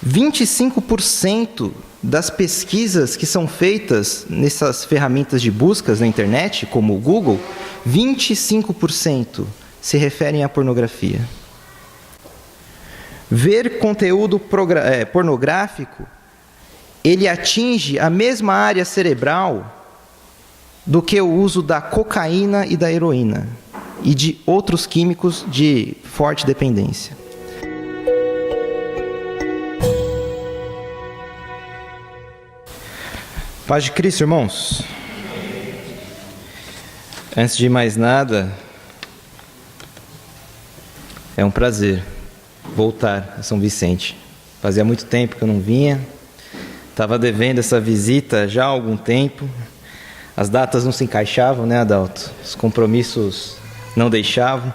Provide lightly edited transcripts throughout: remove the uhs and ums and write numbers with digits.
25% das pesquisas que são feitas nessas ferramentas de buscas na internet, como o Google, 25% se referem à pornografia. Ver conteúdo pornográfico, ele atinge a mesma área cerebral do que o uso da cocaína e da heroína e de outros químicos de forte dependência. Paz de Cristo, irmãos. Antes de mais nada, é um prazer voltar a São Vicente. Fazia muito tempo que eu não vinha, estava devendo essa visita já há algum tempo. As datas não se encaixavam, né, Adalto? Os compromissos não deixavam,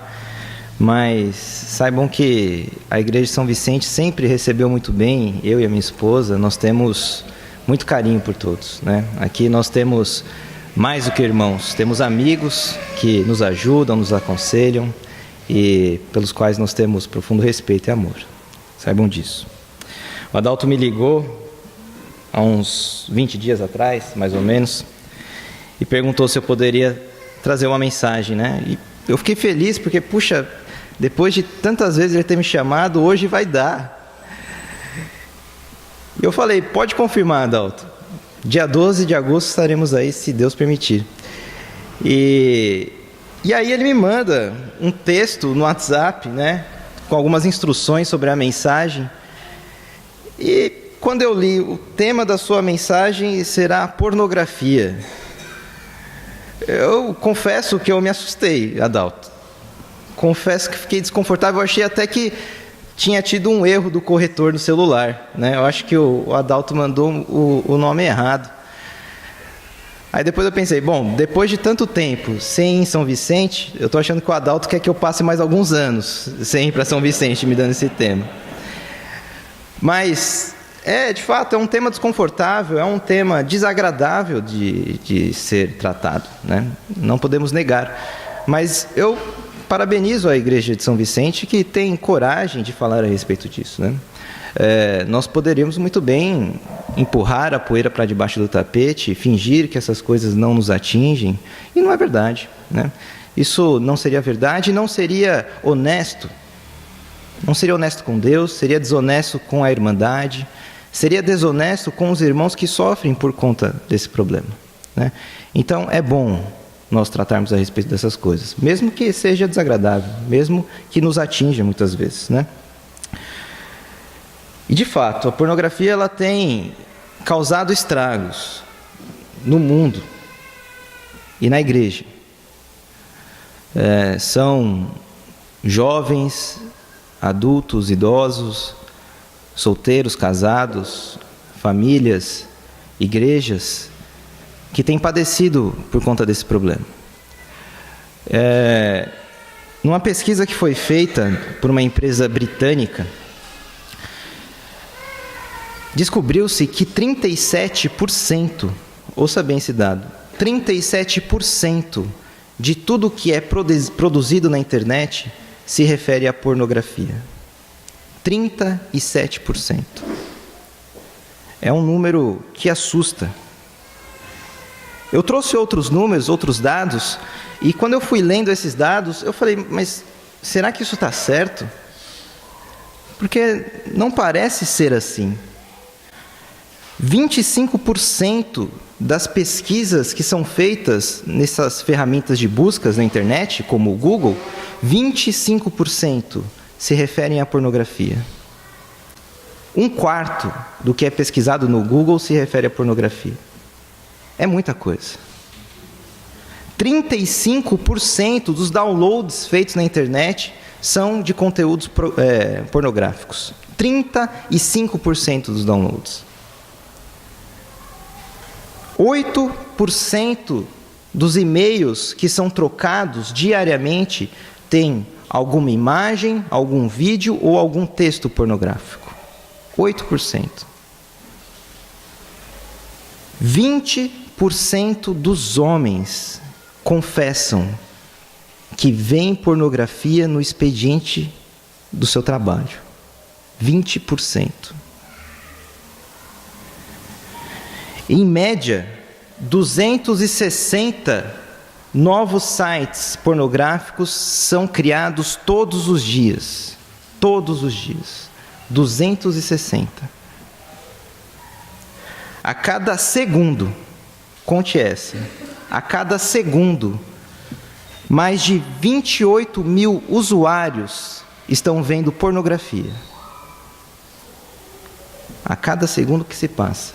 mas saibam que a Igreja de São Vicente sempre recebeu muito bem, eu e a minha esposa. Nós temos muito carinho por todos, né? Aqui nós temos mais do que irmãos, temos amigos que nos ajudam, nos aconselham e pelos quais nós temos profundo respeito e amor. Saibam disso. O Adalto me ligou há uns 20 dias atrás, mais ou menos, e perguntou se eu poderia trazer uma mensagem, né? E eu fiquei feliz porque, puxa, depois de tantas vezes ele ter me chamado, hoje vai dar. E eu falei, pode confirmar, Adalto. Dia 12 de agosto estaremos aí, se Deus permitir. E aí ele me manda um texto no WhatsApp, né, com algumas instruções sobre a mensagem. E quando eu li, o tema da sua mensagem será pornografia. Eu confesso que eu me assustei, Adalto. Confesso que fiquei desconfortável. Eu achei até que tinha tido um erro do corretor no celular, né? Eu acho que o Adalto mandou o nome errado. Aí depois eu pensei, bom, depois de tanto tempo sem ir em São Vicente, eu estou achando que o Adalto quer que eu passe mais alguns anos sem ir para São Vicente, me dando esse tema. Mas, de fato, é um tema desconfortável, é um tema desagradável de ser tratado, né? Não podemos negar. Mas eu parabenizo a Igreja de São Vicente que tem coragem de falar a respeito disso, né? Nós poderíamos muito bem empurrar a poeira para debaixo do tapete, fingir que essas coisas não nos atingem, e não é verdade, né? Isso não seria verdade, não seria honesto. Não seria honesto com Deus, seria desonesto com a Irmandade, seria desonesto com os irmãos que sofrem por conta desse problema, né? Então é bom nós tratarmos a respeito dessas coisas, mesmo que seja desagradável, mesmo que nos atinja muitas vezes, né? E de fato, a pornografia ela tem causado estragos no mundo e na igreja. São jovens, adultos, idosos, solteiros, casados, famílias, igrejas que têm padecido por conta desse problema. Numa pesquisa que foi feita por uma empresa britânica, descobriu-se que 37%, ouça bem esse dado, 37% de tudo que é produzido na internet se refere à pornografia. 37%. É um número que assusta. Eu trouxe outros números, outros dados, e quando eu fui lendo esses dados, eu falei, mas será que isso está certo? Porque não parece ser assim. 25% das pesquisas que são feitas nessas ferramentas de buscas na internet, como o Google, 25% se referem à pornografia. 1/4 do que é pesquisado no Google se refere à pornografia. É muita coisa. 35% dos downloads feitos na internet são de conteúdos pornográficos. 35% dos downloads. 8% dos e-mails que são trocados diariamente têm alguma imagem, algum vídeo ou algum texto pornográfico. 8%. 20% dos homens confessam que veem pornografia no expediente do seu trabalho. 20%. Em média, 260 novos sites pornográficos são criados todos os dias. Todos os dias. 260. A cada segundo, conte essa, a cada segundo, mais de 28 mil usuários estão vendo pornografia. A cada segundo que se passa,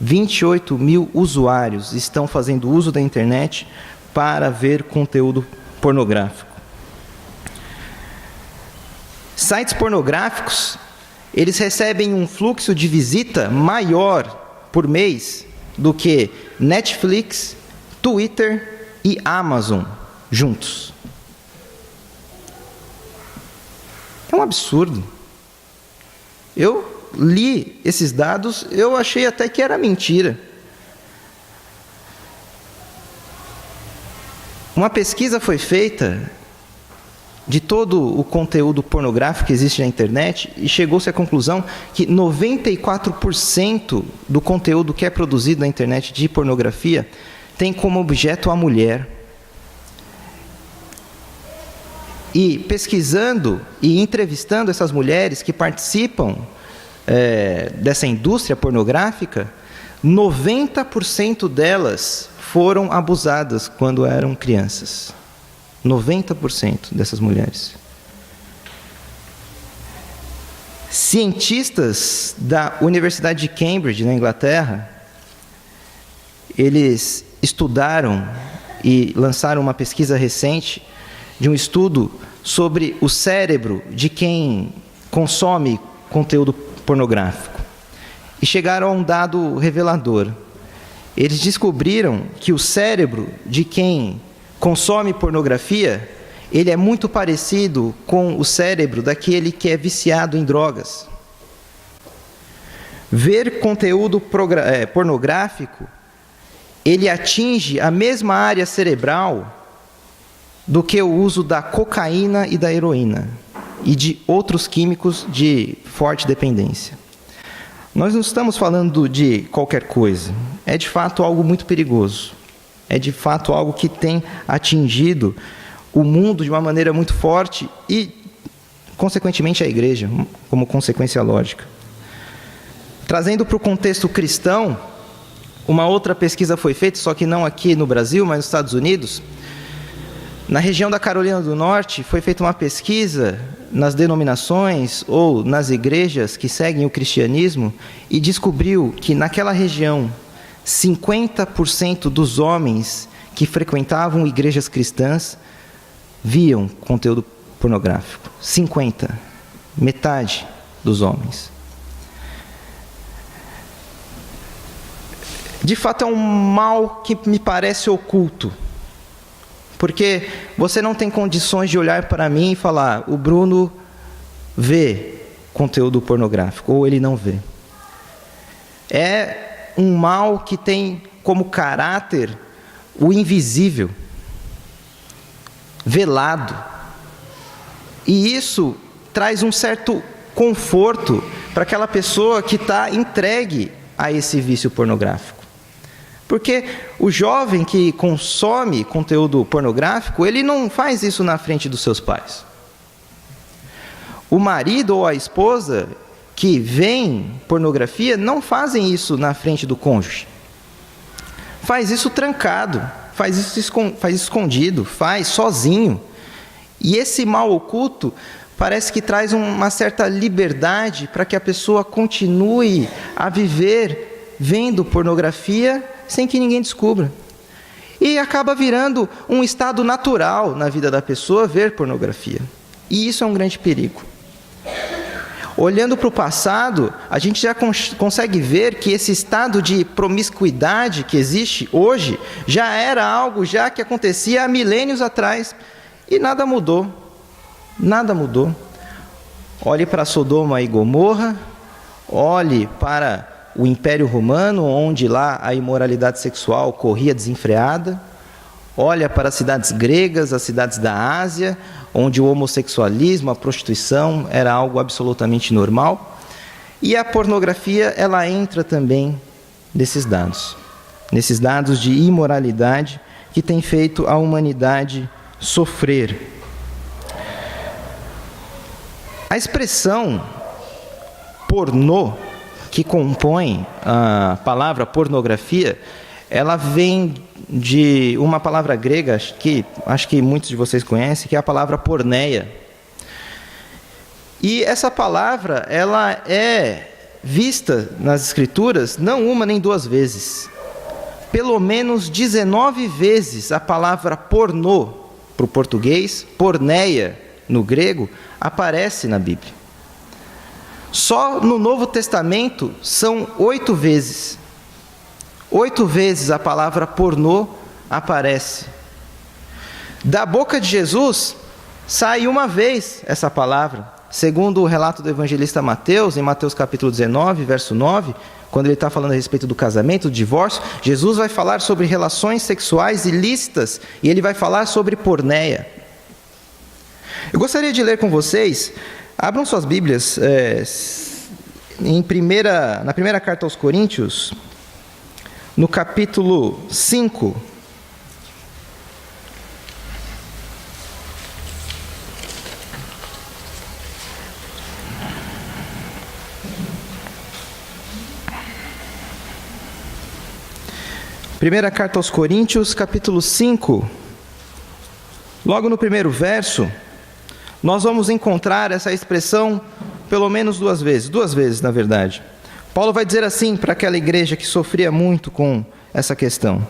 28 mil usuários estão fazendo uso da internet para ver conteúdo pornográfico. Sites pornográficos, eles recebem um fluxo de visita maior por mês do que Netflix, Twitter e Amazon juntos. É um absurdo. Eu li esses dados, eu achei até que era mentira. Uma pesquisa foi feita de todo o conteúdo pornográfico que existe na internet e chegou-se à conclusão que 94% do conteúdo que é produzido na internet de pornografia tem como objeto a mulher. E pesquisando e entrevistando essas mulheres que participam dessa indústria pornográfica, 90% delas foram abusadas quando eram crianças. 90% dessas mulheres. Cientistas da Universidade de Cambridge, na Inglaterra, eles estudaram e lançaram uma pesquisa recente de um estudo sobre o cérebro de quem consome conteúdo pornográfico. E chegaram a um dado revelador. Eles descobriram que o cérebro de quem consome pornografia, ele é muito parecido com o cérebro daquele que é viciado em drogas. Ver conteúdo pornográfico, ele atinge a mesma área cerebral do que o uso da cocaína e da heroína e de outros químicos de forte dependência. Nós não estamos falando de qualquer coisa, é de fato algo muito perigoso. É de fato algo que tem atingido o mundo de uma maneira muito forte e, consequentemente, a igreja, como consequência lógica. Trazendo para o contexto cristão, uma outra pesquisa foi feita, só que não aqui no Brasil, mas nos Estados Unidos. Na região da Carolina do Norte, foi feita uma pesquisa nas denominações ou nas igrejas que seguem o cristianismo e descobriu que naquela região 50% dos homens que frequentavam igrejas cristãs viam conteúdo pornográfico. 50%. Metade dos homens. De fato, é um mal que me parece oculto. Porque você não tem condições de olhar para mim e falar, o Bruno vê conteúdo pornográfico, ou ele não vê. É um mal que tem como caráter o invisível, velado. E isso traz um certo conforto para aquela pessoa que está entregue a esse vício pornográfico. Porque o jovem que consome conteúdo pornográfico, ele não faz isso na frente dos seus pais. O marido ou a esposa que veem pornografia não fazem isso na frente do cônjuge. Faz isso trancado, faz isso escondido, faz sozinho. E esse mal oculto parece que traz uma certa liberdade para que a pessoa continue a viver vendo pornografia sem que ninguém descubra. E acaba virando um estado natural na vida da pessoa ver pornografia. E isso é um grande perigo. Olhando para o passado, a gente já consegue ver que esse estado de promiscuidade que existe hoje já era algo já que acontecia há milênios atrás e nada mudou. Nada mudou. Olhe para Sodoma e Gomorra, olhe para o Império Romano, onde lá a imoralidade sexual corria desenfreada. Olha para as cidades gregas, as cidades da Ásia, onde o homossexualismo, a prostituição era algo absolutamente normal. E a pornografia, ela entra também nesses dados de imoralidade que tem feito a humanidade sofrer. A expressão pornô, que compõe a palavra pornografia, ela vem de uma palavra grega que acho que muitos de vocês conhecem, que é a palavra porneia. E essa palavra, ela é vista nas Escrituras não uma nem duas vezes. Pelo menos 19 vezes a palavra pornô, para o português, porneia, no grego, aparece na Bíblia. Só no Novo Testamento são 8 vezes. 8 vezes a palavra pornô aparece. Da boca de Jesus sai uma vez essa palavra. Segundo o relato do evangelista Mateus, em Mateus capítulo 19, verso 9, quando ele está falando a respeito do casamento, do divórcio, Jesus vai falar sobre relações sexuais ilícitas e ele vai falar sobre porneia. Eu gostaria de ler com vocês, abram suas Bíblias, na primeira carta aos Coríntios, no capítulo 5. Primeira carta aos Coríntios, capítulo 5. Logo no primeiro verso, nós vamos encontrar essa expressão pelo menos duas vezes, na verdade. Paulo vai dizer assim para aquela igreja que sofria muito com essa questão: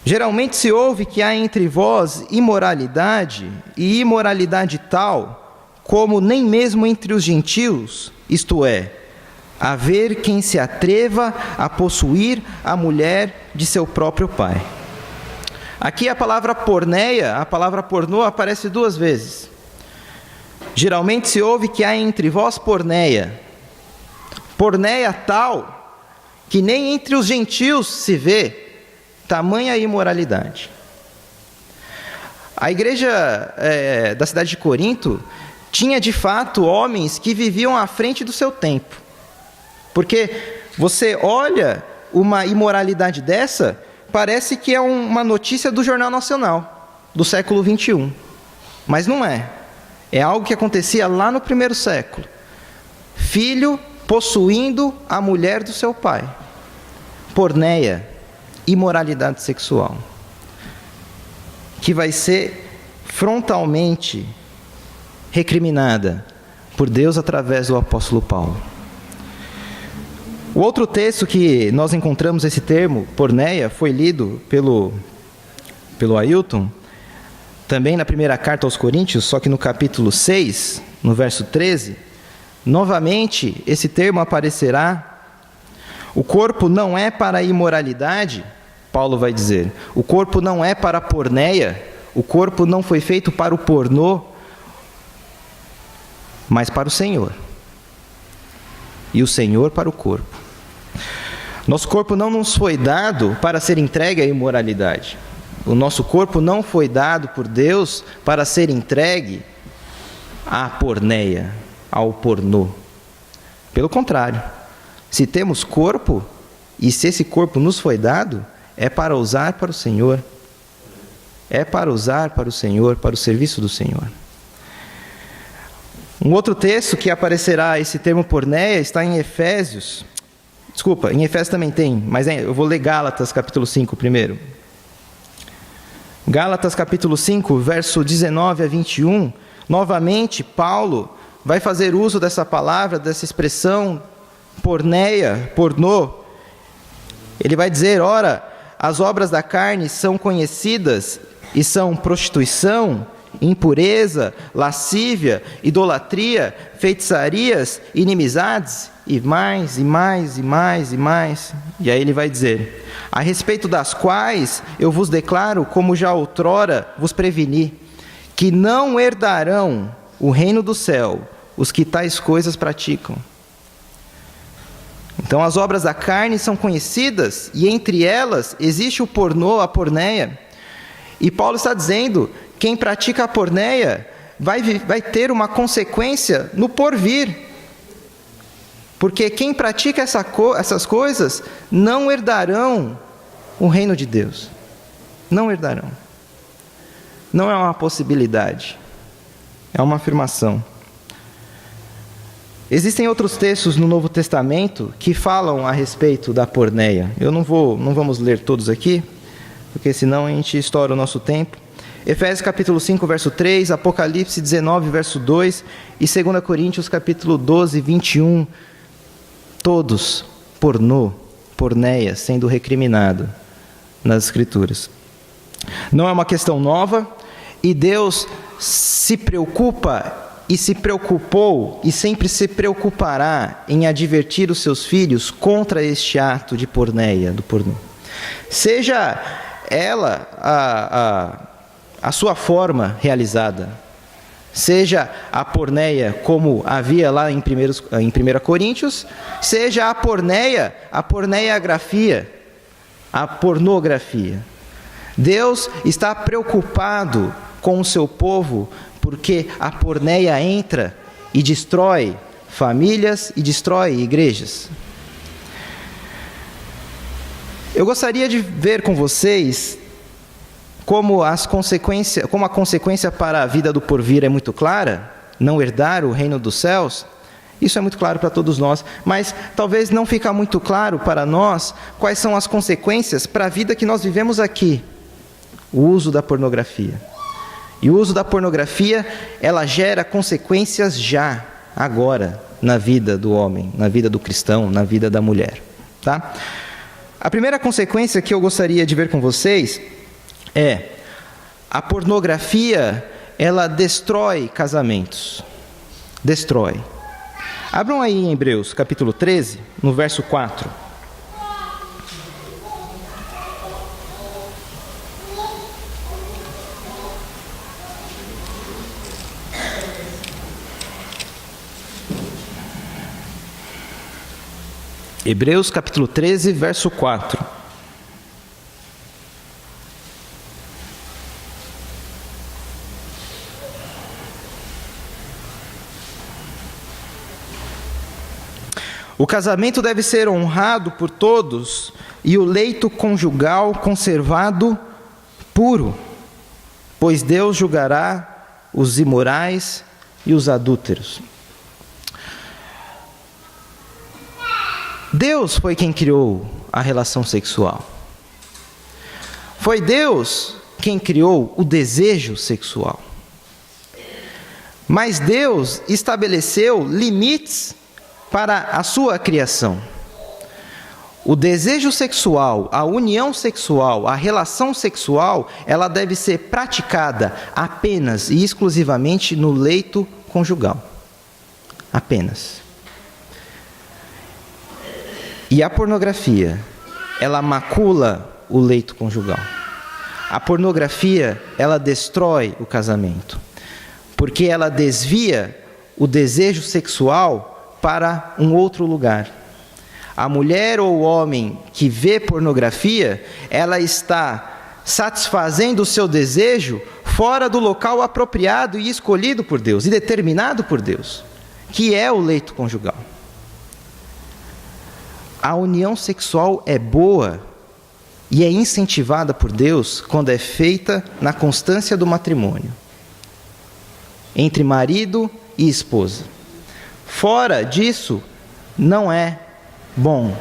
geralmente se ouve que há entre vós imoralidade, e imoralidade tal, como nem mesmo entre os gentios, isto é, haver quem se atreva a possuir a mulher de seu próprio pai. Aqui a palavra porneia, a palavra pornô, aparece duas vezes. Geralmente se ouve que há entre vós porneia. Porneia tal, que nem entre os gentios se vê tamanha imoralidade. A igreja da cidade de Corinto tinha de fato homens que viviam à frente do seu tempo. Porque você olha uma imoralidade dessa, parece que é uma notícia do Jornal Nacional, do século 21. Mas não é. É algo que acontecia lá no primeiro século. Filho possuindo a mulher do seu pai. Porneia, imoralidade sexual. Que vai ser frontalmente recriminada por Deus através do apóstolo Paulo. O outro texto que nós encontramos esse termo, porneia, foi lido pelo Ailton, também na primeira carta aos Coríntios, só que no capítulo 6, no verso 13, novamente esse termo aparecerá. O corpo não é para a imoralidade, Paulo vai dizer, o corpo não é para a porneia, o corpo não foi feito para o pornô, mas para o Senhor. E o Senhor para o corpo. Nosso corpo não nos foi dado para ser entregue à imoralidade. O nosso corpo não foi dado por Deus para ser entregue à porneia, ao pornô. Pelo contrário, se temos corpo, e se esse corpo nos foi dado, é para usar para o Senhor. É para usar para o Senhor, para o serviço do Senhor. Um outro texto que aparecerá esse termo porneia está em Efésios. Desculpa, em Efésios também tem, mas eu vou ler Gálatas capítulo 5 primeiro. Gálatas capítulo 5, verso 19 a 21. Novamente, Paulo vai fazer uso dessa palavra, dessa expressão porneia, pornô. Ele vai dizer, ora, as obras da carne são conhecidas e são prostituição, impureza, lascívia, idolatria, feitiçarias, inimizades, e mais, e mais, e mais, e mais. E aí ele vai dizer, a respeito das quais eu vos declaro, como já outrora vos preveni, que não herdarão o reino do céu os que tais coisas praticam. Então as obras da carne são conhecidas, e entre elas existe o pornô, a porneia. E Paulo está dizendo, quem pratica a porneia vai ter uma consequência no porvir. Porque quem pratica essas coisas não herdarão o reino de Deus. Não herdarão. Não é uma possibilidade. É uma afirmação. Existem outros textos no Novo Testamento que falam a respeito da porneia. Não vamos ler todos aqui, porque senão a gente estoura o nosso tempo. Efésios capítulo 5, verso 3, Apocalipse 19, verso 2 e 2 Coríntios capítulo 12, 21. Todos porneia, sendo recriminado nas Escrituras. Não é uma questão nova, e Deus se preocupa e se preocupou e sempre se preocupará em advertir os seus filhos contra este ato de porneia, do pornô. Seja ela a sua forma realizada, seja a porneia como havia lá em 1 Coríntios, seja a porneigrafia, a pornografia. Deus está preocupado com o seu povo, porque a porneia entra e destrói famílias e destrói igrejas. Eu gostaria de ver com vocês como a consequência para a vida do porvir é muito clara, não herdar o reino dos céus. Isso é muito claro para todos nós, mas talvez não fica muito claro para nós quais são as consequências para a vida que nós vivemos aqui. O uso da pornografia. E o uso da pornografia, ela gera consequências já, agora, na vida do homem, na vida do cristão, na vida da mulher. Tá? A primeira consequência que eu gostaria de ver com vocês é: a pornografia, ela destrói casamentos. Destrói. Abram aí em Hebreus, capítulo 13, no verso 4. Hebreus capítulo 13, verso 4. O casamento deve ser honrado por todos e o leito conjugal conservado puro, pois Deus julgará os imorais e os adúlteros. Deus foi quem criou a relação sexual. Foi Deus quem criou o desejo sexual. Mas Deus estabeleceu limites para a sua criação. O desejo sexual, a união sexual, a relação sexual, ela deve ser praticada apenas e exclusivamente no leito conjugal. Apenas. E a pornografia, ela macula o leito conjugal. A pornografia, ela destrói o casamento, porque ela desvia o desejo sexual para um outro lugar. A mulher ou o homem que vê pornografia, ela está satisfazendo o seu desejo fora do local apropriado e escolhido por Deus, e determinado por Deus, que é o leito conjugal. A união sexual é boa e é incentivada por Deus quando é feita na constância do matrimônio, entre marido e esposa. Fora disso, não é bom.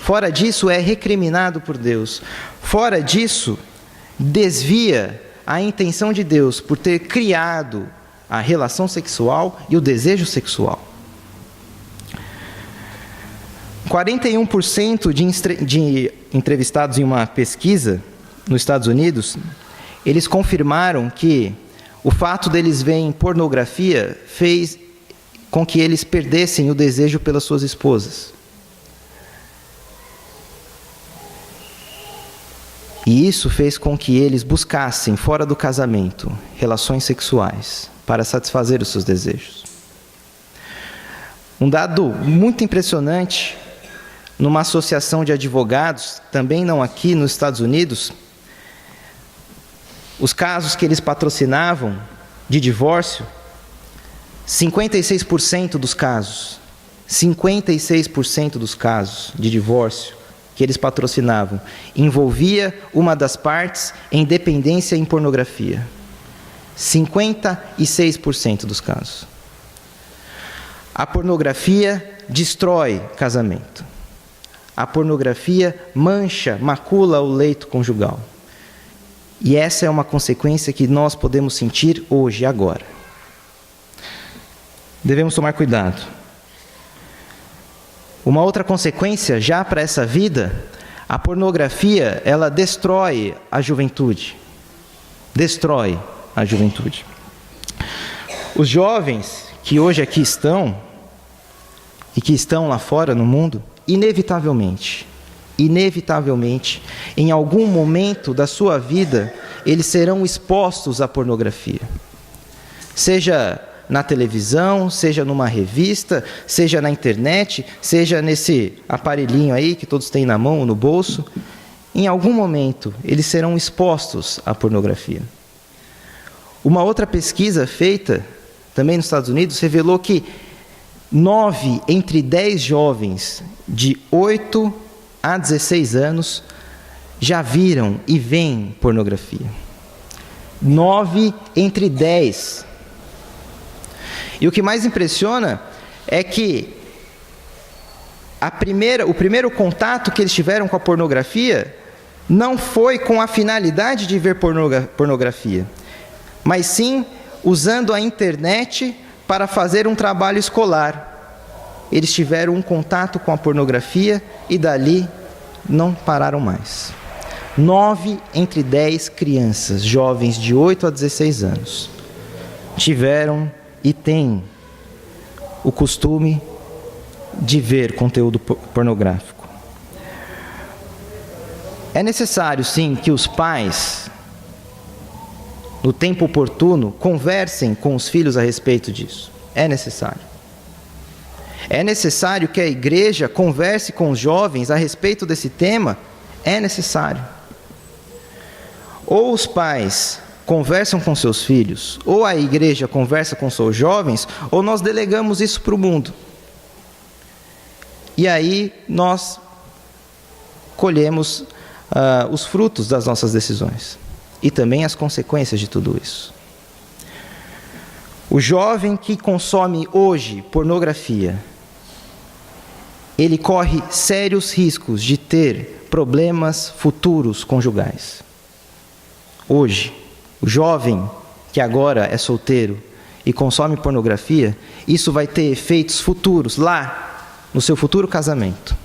Fora disso, é recriminado por Deus. Fora disso, desvia a intenção de Deus por ter criado a relação sexual e o desejo sexual. 41% de entrevistados em uma pesquisa nos Estados Unidos, eles confirmaram que o fato deles verem pornografia fez com que eles perdessem o desejo pelas suas esposas. E isso fez com que eles buscassem, fora do casamento, relações sexuais para satisfazer os seus desejos. Um dado muito impressionante, numa associação de advogados, também não aqui nos Estados Unidos, os casos que eles patrocinavam de divórcio, 56% dos casos, 56% dos casos de divórcio que eles patrocinavam envolvia uma das partes em dependência em pornografia. 56% dos casos. A pornografia destrói casamento. A pornografia mancha, macula o leito conjugal. E essa é uma consequência que nós podemos sentir hoje, agora. Devemos tomar cuidado. Uma outra consequência, já para essa vida, a pornografia, ela destrói a juventude. Destrói a juventude. Os jovens que hoje aqui estão, e que estão lá fora no mundo, inevitavelmente, em algum momento da sua vida, eles serão expostos à pornografia. Seja na televisão, seja numa revista, seja na internet, seja nesse aparelhinho aí que todos têm na mão, no bolso. Em algum momento, eles serão expostos à pornografia. Uma outra pesquisa feita, também nos Estados Unidos, revelou que 9 entre 10 jovens de 8 a 16 anos já viram e veem pornografia. 9 entre 10. E o que mais impressiona é que o primeiro contato que eles tiveram com a pornografia não foi com a finalidade de ver pornografia, mas sim usando a internet para fazer um trabalho escolar. Eles tiveram um contato com a pornografia e dali não pararam mais. 9 entre 10 crianças, jovens de 8 a 16 anos, tiveram e têm o costume de ver conteúdo pornográfico. É necessário, sim, que os pais, no tempo oportuno, conversem com os filhos a respeito disso. É necessário. É necessário que a igreja converse com os jovens a respeito desse tema. É necessário. Ou os pais conversam com seus filhos, ou a igreja conversa com seus jovens, ou nós delegamos isso para o mundo. E aí nós colhemos os frutos das nossas decisões e também as consequências de tudo isso. O jovem que consome hoje pornografia, ele corre sérios riscos de ter problemas futuros conjugais. Hoje, o jovem que agora é solteiro e consome pornografia, isso vai ter efeitos futuros lá no seu futuro casamento.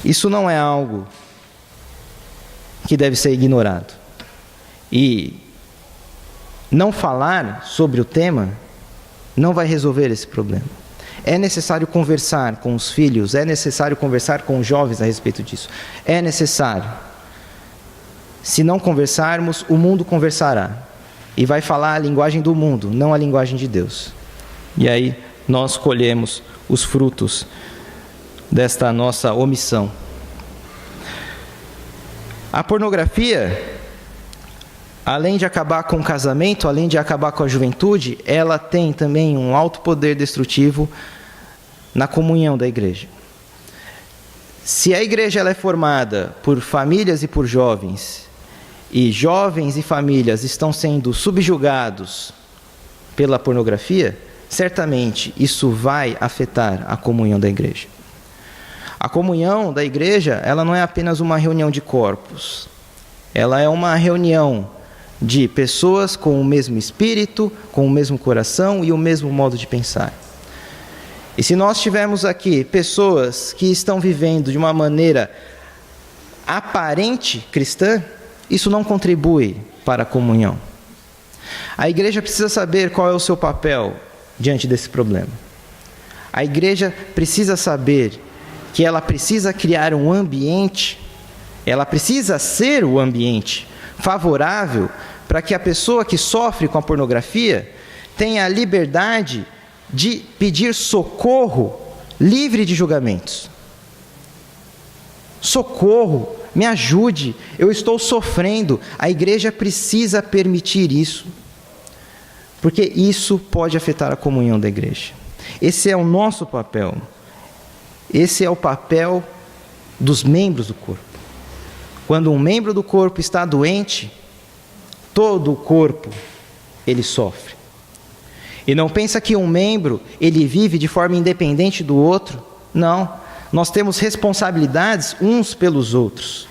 Isso não é algo que deve ser ignorado. E não falar sobre o tema não vai resolver esse problema. É necessário conversar com os filhos, é necessário conversar com os jovens a respeito disso. É necessário. Se não conversarmos, o mundo conversará. E vai falar a linguagem do mundo, não a linguagem de Deus. E aí nós colhemos os frutos desta nossa omissão. A pornografia, além de acabar com o casamento, além de acabar com a juventude, ela tem também um alto poder destrutivo na comunhão da igreja. Se a igreja ela é formada por famílias e por jovens, e jovens e famílias estão sendo subjugados pela pornografia, certamente isso vai afetar a comunhão da igreja. A comunhão da igreja, ela não é apenas uma reunião de corpos. Ela é uma reunião de pessoas com o mesmo espírito, com o mesmo coração e o mesmo modo de pensar. E se nós tivermos aqui pessoas que estão vivendo de uma maneira aparente cristã, isso não contribui para a comunhão. A igreja precisa saber qual é o seu papel diante desse problema. A igreja precisa saber que ela precisa criar um ambiente, ela precisa ser o ambiente favorável para que a pessoa que sofre com a pornografia tenha a liberdade de pedir socorro livre de julgamentos. Socorro, me ajude, eu estou sofrendo. A igreja precisa permitir isso. porque isso pode afetar a comunhão da igreja. Esse é o nosso papel. Esse é o papel dos membros do corpo. Quando um membro do corpo está doente, todo o corpo ele sofre. E não pensa que um membro ele vive de forma independente do outro. Não, nós temos responsabilidades uns pelos outros.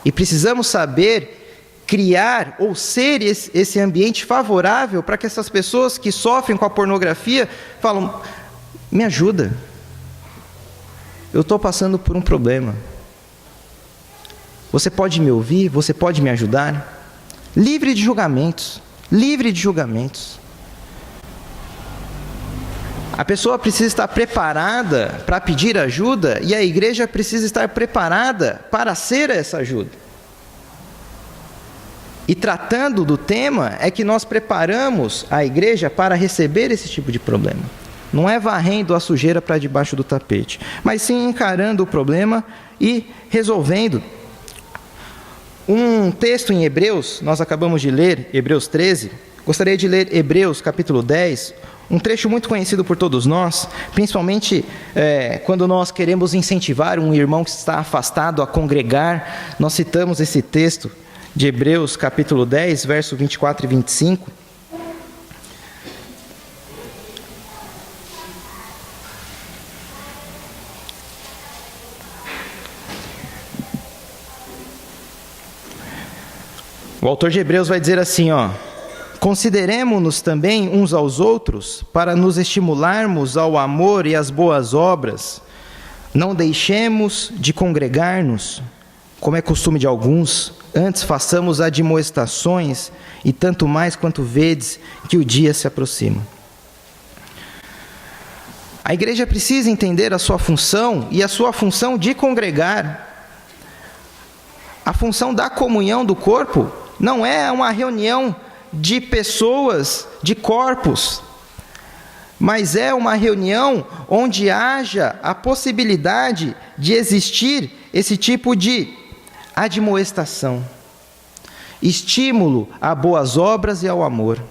E precisamos saber criar ou ser esse ambiente favorável para que essas pessoas que sofrem com a pornografia falam: me ajuda, eu estou passando por um problema, você pode me ouvir, você pode me ajudar? Livre de julgamentos, livre de julgamentos. A pessoa precisa estar preparada para pedir ajuda e a igreja precisa estar preparada para ser essa ajuda. E tratando do tema, é que nós preparamos a igreja para receber esse tipo de problema. Não é varrendo a sujeira para debaixo do tapete, mas sim encarando o problema e resolvendo. Um texto em Hebreus, nós acabamos de ler, Hebreus 13, gostaria de ler Hebreus capítulo 10, um trecho muito conhecido por todos nós, principalmente quando nós queremos incentivar um irmão que está afastado a congregar. Nós citamos esse texto de Hebreus capítulo 10, verso 24 e 25. O autor de Hebreus vai dizer assim, consideremo-nos também uns aos outros para nos estimularmos ao amor e às boas obras. Não deixemos de congregar-nos, como é costume de alguns, antes façamos admoestações, e tanto mais quanto vedes que o dia se aproxima. A igreja precisa entender a sua função, e a sua função de congregar. A função da comunhão do corpo não é uma reunião de pessoas, de corpos, mas é uma reunião onde haja a possibilidade de existir esse tipo de admoestação, estímulo a boas obras e ao amor.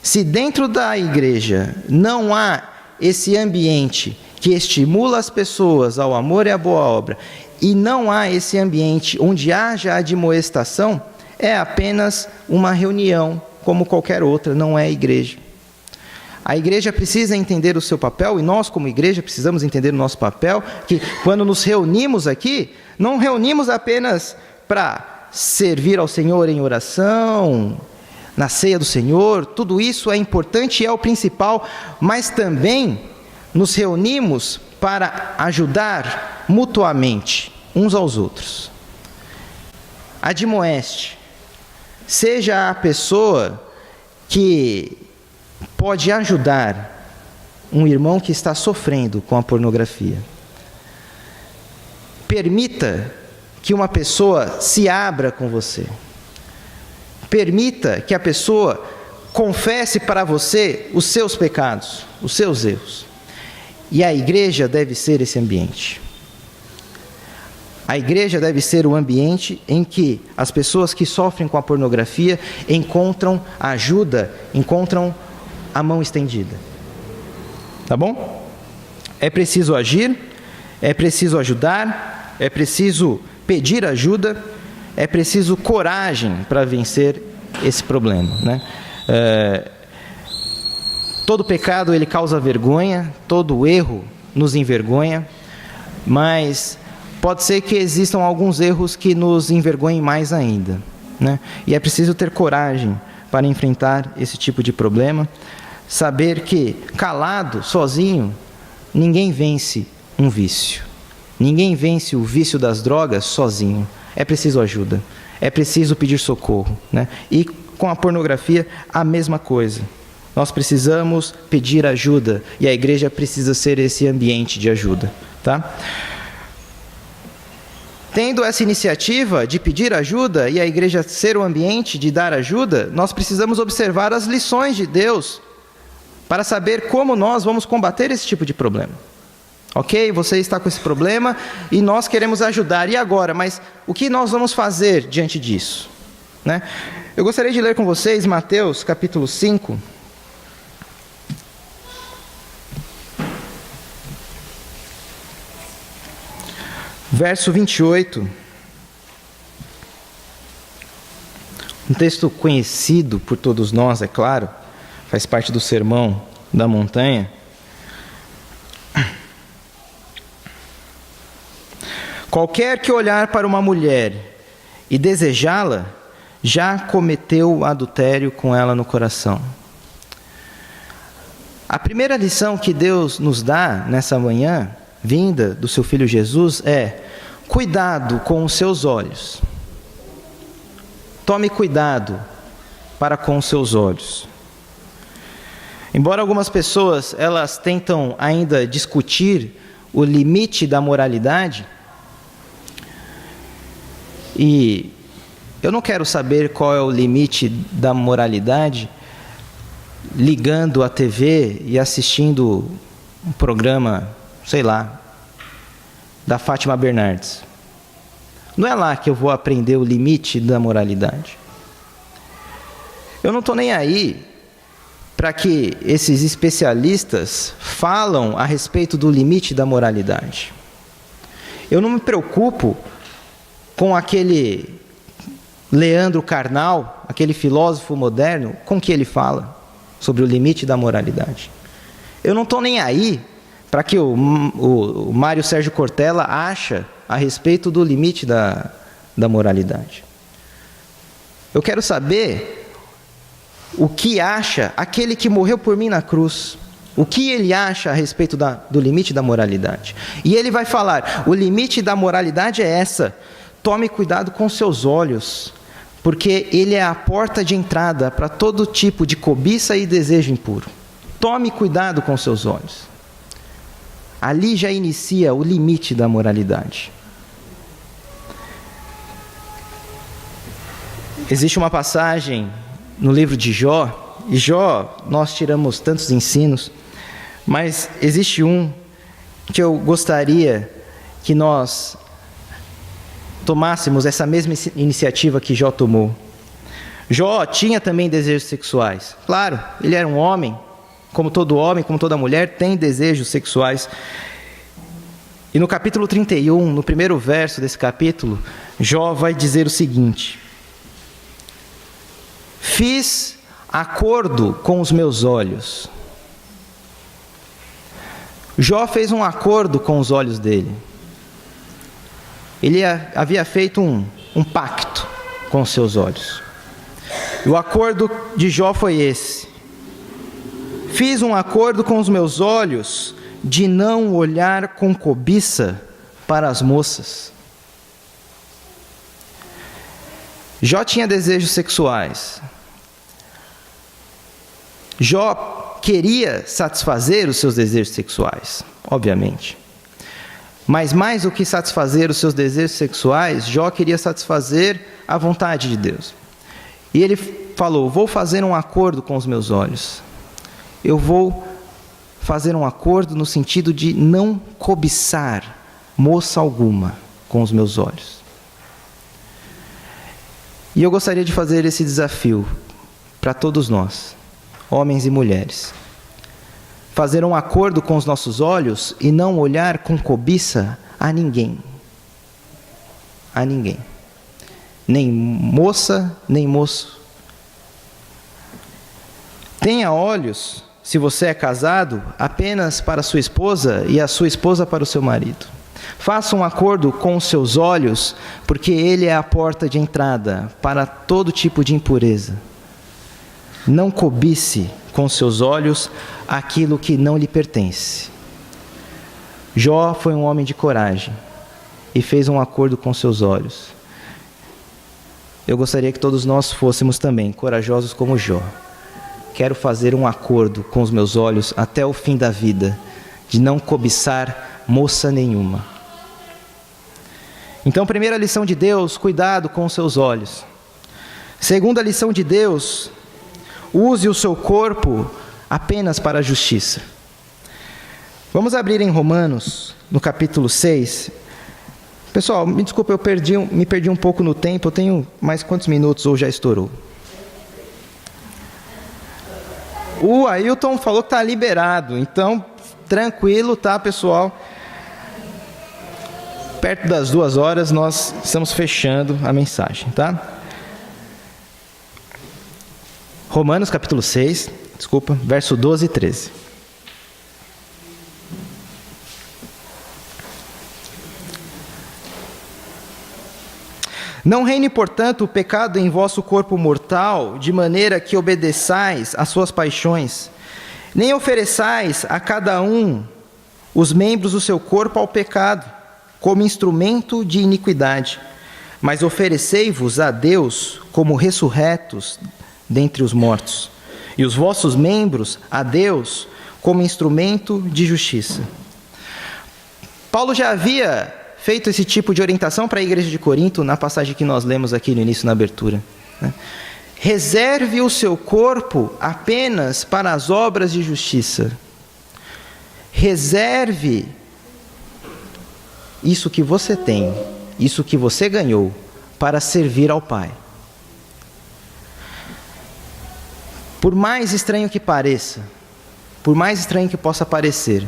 Se dentro da igreja não há esse ambiente que estimula as pessoas ao amor e à boa obra, e não há esse ambiente onde haja admoestação, é apenas uma reunião como qualquer outra, não é igreja. A igreja precisa entender o seu papel, e nós como igreja precisamos entender o nosso papel, que quando nos reunimos aqui, não reunimos apenas para servir ao Senhor em oração, na ceia do Senhor, tudo isso é importante e é o principal, mas também nos reunimos para ajudar mutuamente uns aos outros. Admoeste, seja a pessoa que pode ajudar um irmão que está sofrendo com a pornografia. Permita que uma pessoa se abra com você. Permita que a pessoa confesse para você os seus pecados, os seus erros. E a igreja deve ser esse ambiente. A igreja deve ser o ambiente em que as pessoas que sofrem com a pornografia encontram ajuda, encontram a mão estendida. Tá bom? É preciso agir, é preciso ajudar, é preciso pedir ajuda, é preciso coragem para vencer esse problema, né? Todo pecado ele causa vergonha, todo erro nos envergonha, mas pode ser que existam alguns erros que nos envergonhem mais ainda, né? E é preciso ter coragem para enfrentar esse tipo de problema, saber que calado, sozinho, ninguém vence um vício. Ninguém vence o vício das drogas sozinho. É preciso ajuda, é preciso pedir socorro, né? E com a pornografia, a mesma coisa. Nós precisamos pedir ajuda e a igreja precisa ser esse ambiente de ajuda, tá? Tendo essa iniciativa de pedir ajuda e a igreja ser o ambiente de dar ajuda, nós precisamos observar as lições de Deus para saber como nós vamos combater esse tipo de problema. Ok? Você está com esse problema e nós queremos ajudar. E agora? Mas o que nós vamos fazer diante disso? né? Eu gostaria de ler com vocês Mateus capítulo 5. Verso 28. Um texto conhecido por todos nós, é claro, faz parte do Sermão da Montanha. Qualquer que olhar para uma mulher e desejá-la, já cometeu adultério com ela no coração. A primeira lição que Deus nos dá nessa manhã, vinda do seu Filho Jesus, é: cuidado com os seus olhos. Tome cuidado para com os seus olhos. Embora algumas pessoas elas tentam ainda discutir o limite da moralidade, e eu não quero saber qual é o limite da moralidade ligando a TV e assistindo um programa, sei lá, da Fátima Bernardes. Não é lá que eu vou aprender o limite da moralidade. Eu não estou nem aí para que esses especialistas falam a respeito do limite da moralidade. Eu não me preocupo com aquele Leandro Carnal, aquele filósofo moderno, com que ele fala sobre o limite da moralidade. Eu não estou nem aí para que o Mário Sérgio Cortella acha a respeito do limite da moralidade. Eu quero saber o que acha aquele que morreu por mim na cruz. O que ele acha a respeito do limite da moralidade. E ele vai falar: o limite da moralidade é essa. Tome cuidado com seus olhos, porque ele é a porta de entrada para todo tipo de cobiça e desejo impuro. Tome cuidado com seus olhos. Ali já inicia o limite da moralidade. Existe uma passagem no livro de Jó, e Jó, nós tiramos tantos ensinos, mas existe um que eu gostaria que nós tomássemos essa mesma iniciativa que Jó tomou. Jó tinha também desejos sexuais. Claro, ele era um homem, como todo homem, como toda mulher, tem desejos sexuais. E no capítulo 31, no primeiro verso desse capítulo, Jó vai dizer o seguinte: fiz acordo com os meus olhos. Jó fez um acordo com os olhos dele. Ele havia feito um pacto com os seus olhos. E o acordo de Jó foi esse: fiz um acordo com os meus olhos de não olhar com cobiça para as moças. Jó tinha desejos sexuais. Jó queria satisfazer os seus desejos sexuais, obviamente. Mas mais do que satisfazer os seus desejos sexuais, Jó queria satisfazer a vontade de Deus. E ele falou: vou fazer um acordo com os meus olhos. Eu vou fazer um acordo no sentido de não cobiçar moça alguma com os meus olhos. E eu gostaria de fazer esse desafio para todos nós, homens e mulheres. Fazer um acordo com os nossos olhos e não olhar com cobiça a ninguém. A ninguém. Nem moça, nem moço. Tenha olhos, se você é casado, apenas para a sua esposa e a sua esposa para o seu marido. Faça um acordo com os seus olhos, porque ele é a porta de entrada para todo tipo de impureza. Não cobice com seus olhos aquilo que não lhe pertence. Jó foi um homem de coragem e fez um acordo com seus olhos. Eu gostaria que todos nós fôssemos também corajosos como Jó. Quero fazer um acordo com os meus olhos até o fim da vida, de não cobiçar moça nenhuma. Então, primeira lição de Deus: cuidado com os seus olhos. Segunda lição de Deus: use o seu corpo apenas para a justiça. Vamos abrir em Romanos, no capítulo 6, Pessoal, me desculpa, me perdi um pouco no tempo. Eu tenho mais quantos minutos ou já estourou? O Ailton falou que está liberado, então tranquilo, tá, pessoal? Perto das 2 horas nós estamos fechando a mensagem, tá? Romanos capítulo 6, verso 12 e 13. Não reine, portanto, o pecado em vosso corpo mortal, de maneira que obedeçais às suas paixões, nem ofereçais a cada um os membros do seu corpo ao pecado, como instrumento de iniquidade, mas oferecei-vos a Deus como ressurretos dentre os mortos, e os vossos membros a Deus como instrumento de justiça. Paulo já havia feito esse tipo de orientação para a igreja de Corinto, na passagem que nós lemos aqui no início, na abertura, né? Reserve o seu corpo apenas para as obras de justiça. Reserve isso que você tem, isso que você ganhou, para servir ao Pai. Por mais estranho que pareça, por mais estranho que possa parecer,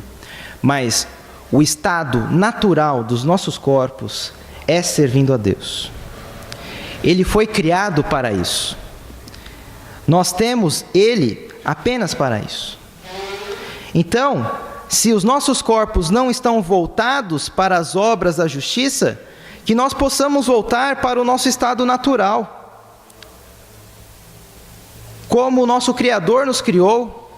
mas o estado natural dos nossos corpos é servindo a Deus. Ele foi criado para isso. Nós temos Ele apenas para isso. Então, se os nossos corpos não estão voltados para as obras da justiça, que nós possamos voltar para o nosso estado natural. Como o nosso Criador nos criou,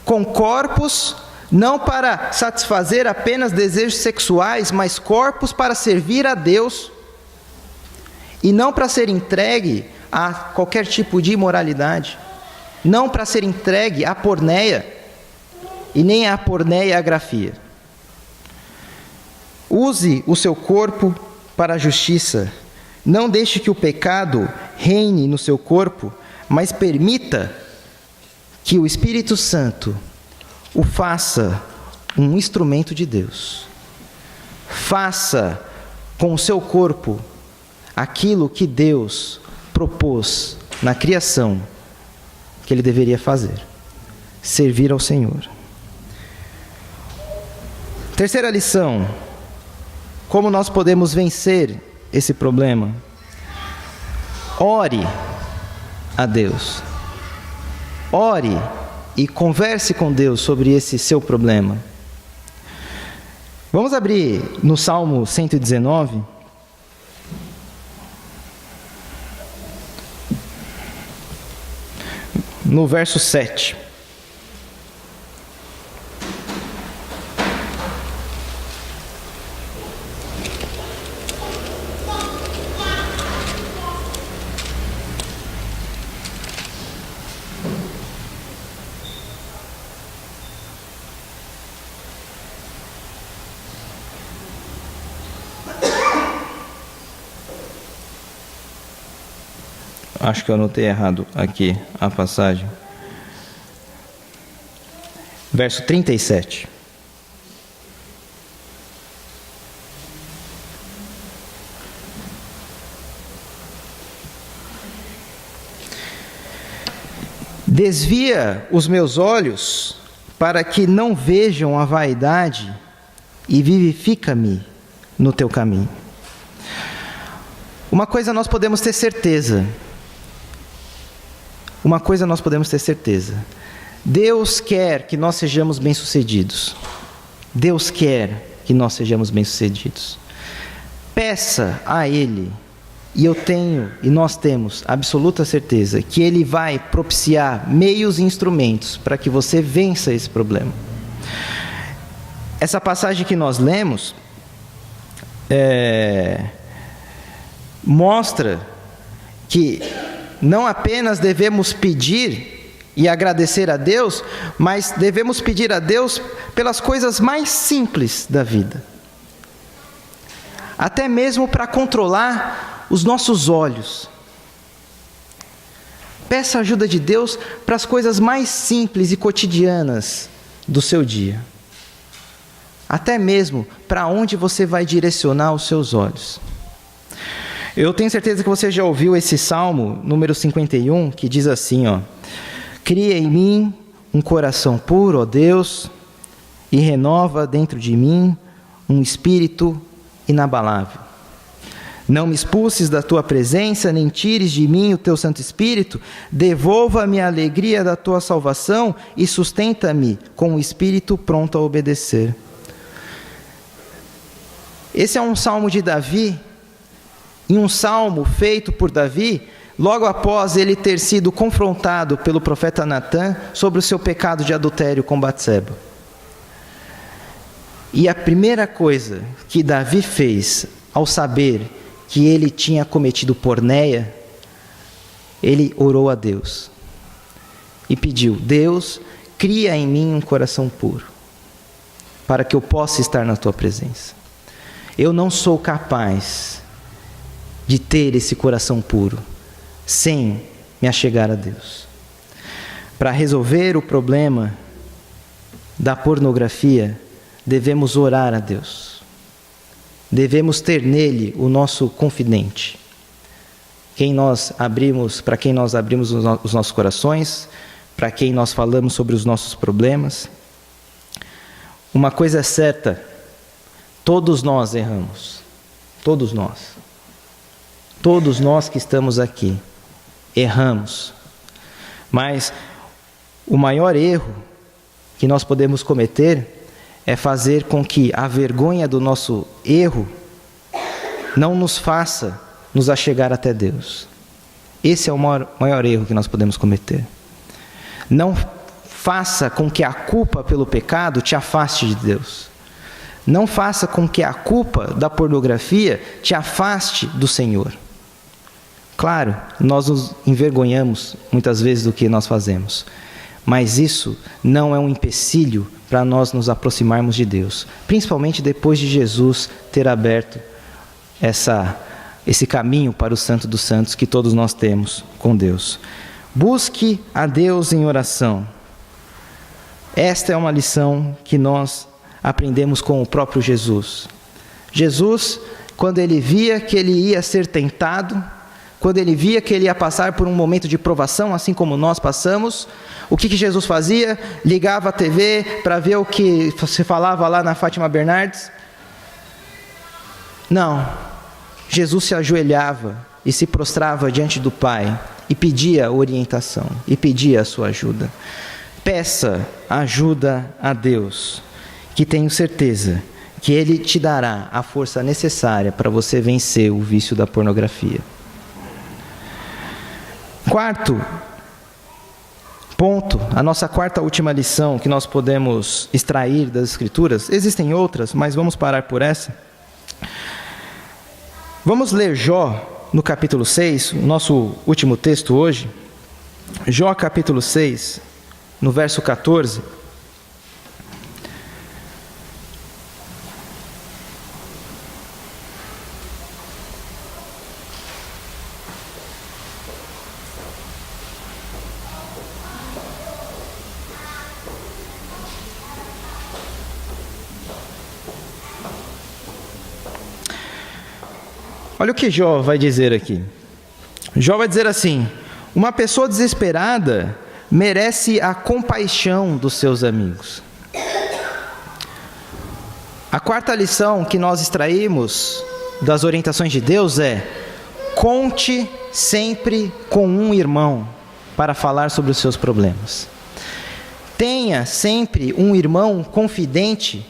com corpos não para satisfazer apenas desejos sexuais, mas corpos para servir a Deus, e não para ser entregue a qualquer tipo de imoralidade, não para ser entregue à porneia, e nem à porneiografia. Use o seu corpo para a justiça, não deixe que o pecado reine no seu corpo, mas permita que o Espírito Santo o faça um instrumento de Deus. Faça com o seu corpo aquilo que Deus propôs na criação que ele deveria fazer: servir ao Senhor. Terceira lição: como nós podemos vencer esse problema? Ore a Deus. Ore e converse com Deus sobre esse seu problema. Vamos abrir no Salmo 119. No verso 7. Acho que eu anotei errado aqui a passagem. Verso 37. Desvia os meus olhos para que não vejam a vaidade e vivifica-me no teu caminho. Uma coisa nós podemos ter certeza. Deus quer que nós sejamos bem-sucedidos. Deus quer que nós sejamos bem-sucedidos. Peça a Ele, e nós temos absoluta certeza que Ele vai propiciar meios e instrumentos para que você vença esse problema. Essa passagem que nós lemos mostra que não apenas devemos pedir e agradecer a Deus, mas devemos pedir a Deus pelas coisas mais simples da vida. Até mesmo para controlar os nossos olhos. Peça a ajuda de Deus para as coisas mais simples e cotidianas do seu dia. até mesmo para onde você vai direcionar os seus olhos. Eu tenho certeza que você já ouviu esse Salmo, número 51, que diz assim, ó: cria em mim um coração puro, ó Deus, e renova dentro de mim um espírito inabalável. Não me expulses da tua presença, nem tires de mim o teu Santo Espírito. Devolva-me a alegria da tua salvação e sustenta-me com o espírito pronto a obedecer. Esse é um salmo de Davi, e um salmo feito por Davi logo após ele ter sido confrontado pelo profeta Natã sobre o seu pecado de adultério com Batseba. E a primeira coisa que Davi fez ao saber que ele tinha cometido porneia, ele orou a Deus e pediu: Deus, cria em mim um coração puro, para que eu possa estar na tua presença. Eu não sou capaz de ter esse coração puro sem me achegar a Deus. Para resolver o problema da pornografia, devemos orar a Deus. Devemos ter nele o nosso confidente, para quem nós abrimos os nossos corações, para quem nós falamos sobre os nossos problemas. Uma coisa é certa: todos nós erramos, todos nós que estamos aqui erramos, mas o maior erro que nós podemos cometer é fazer com que a vergonha do nosso erro não nos faça nos achegar até Deus. Esse é o maior erro que nós podemos cometer. Não faça com que a culpa pelo pecado te afaste de Deus. Não faça com que a culpa da pornografia te afaste do Senhor. Claro, nós nos envergonhamos muitas vezes do que nós fazemos, mas isso não é um empecilho para nós nos aproximarmos de Deus, principalmente depois de Jesus ter aberto esse caminho para o Santo dos Santos que todos nós temos com Deus. Busque a Deus em oração. Esta é uma lição que nós aprendemos com o próprio Jesus. Jesus, quando ele via que ele ia ser tentado, quando ele via que ele ia passar por um momento de provação, assim como nós passamos, o que Jesus fazia? Ligava a TV para ver o que se falava lá na Fátima Bernardes? Não. Jesus se ajoelhava e se prostrava diante do Pai e pedia orientação, e pedia a sua ajuda. Peça ajuda a Deus, que tenho certeza que Ele te dará a força necessária para você vencer o vício da pornografia. Quarto ponto, a nossa quarta última lição que nós podemos extrair das Escrituras. Existem outras, mas vamos parar por essa. Vamos ler Jó no capítulo 6, o nosso último texto hoje. Jó capítulo 6, no verso 14. Olha o que Jó vai dizer aqui. Jó vai dizer assim: uma pessoa desesperada merece a compaixão dos seus amigos. A quarta lição que nós extraímos das orientações de Deus é: conte sempre com um irmão para falar sobre os seus problemas. Tenha sempre um irmão confidente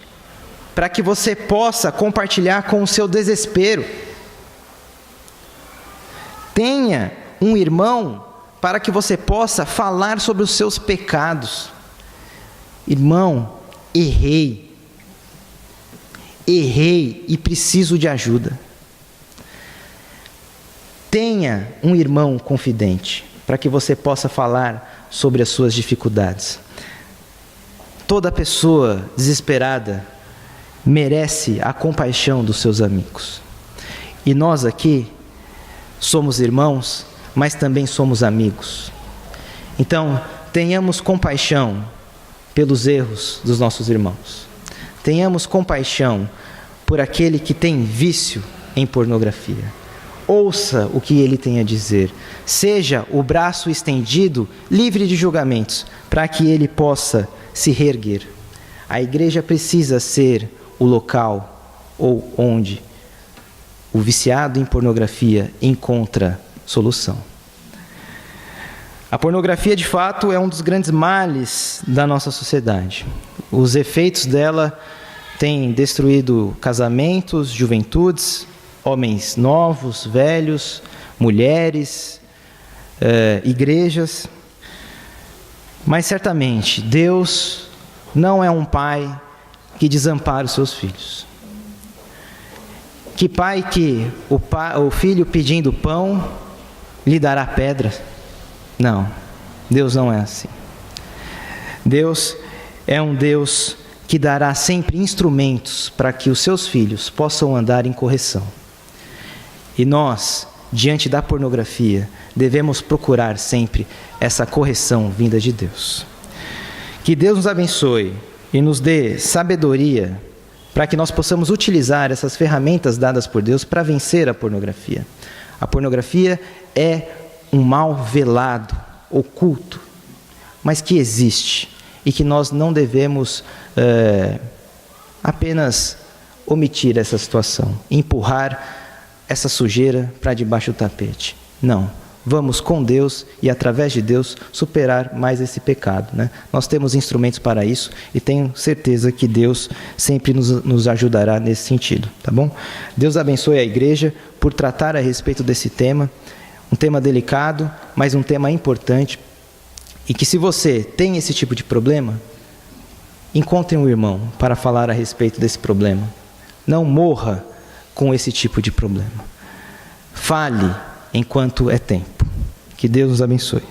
para que você possa compartilhar com o seu desespero. Tenha um irmão para que você possa falar sobre os seus pecados. Irmão, errei e preciso de ajuda. Tenha um irmão confidente para que você possa falar sobre as suas dificuldades. Toda pessoa desesperada merece a compaixão dos seus amigos. E nós aqui somos irmãos, mas também somos amigos. Então, tenhamos compaixão pelos erros dos nossos irmãos. tenhamos compaixão por aquele que tem vício em pornografia. Ouça o que ele tem a dizer. Seja o braço estendido, livre de julgamentos, para que ele possa se reerguer. A igreja precisa ser o local ou onde o viciado em pornografia encontra solução. A pornografia, de fato, é um dos grandes males da nossa sociedade. Os efeitos dela têm destruído casamentos, juventudes, homens novos, velhos, mulheres, igrejas. Mas certamente Deus não é um pai que desampara os seus filhos. Que pai que o filho pedindo pão lhe dará pedra? Não, Deus não é assim. Deus é um Deus que dará sempre instrumentos para que os seus filhos possam andar em correção. E nós, diante da pornografia, devemos procurar sempre essa correção vinda de Deus. Que Deus nos abençoe e nos dê sabedoria para que nós possamos utilizar essas ferramentas dadas por Deus para vencer a pornografia. A pornografia é um mal velado, oculto, mas que existe e que nós não devemos apenas omitir essa situação, empurrar essa sujeira para debaixo do tapete. Não, vamos com Deus e através de Deus superar mais esse pecado, né? Nós temos instrumentos para isso e tenho certeza que Deus sempre nos ajudará nesse sentido, tá bom? Deus abençoe a igreja por tratar a respeito desse tema, um tema delicado, mas um tema importante, e que se você tem esse tipo de problema, encontre um irmão para falar a respeito desse problema. Não morra com esse tipo de problema. Fale enquanto é tempo. Que Deus nos abençoe.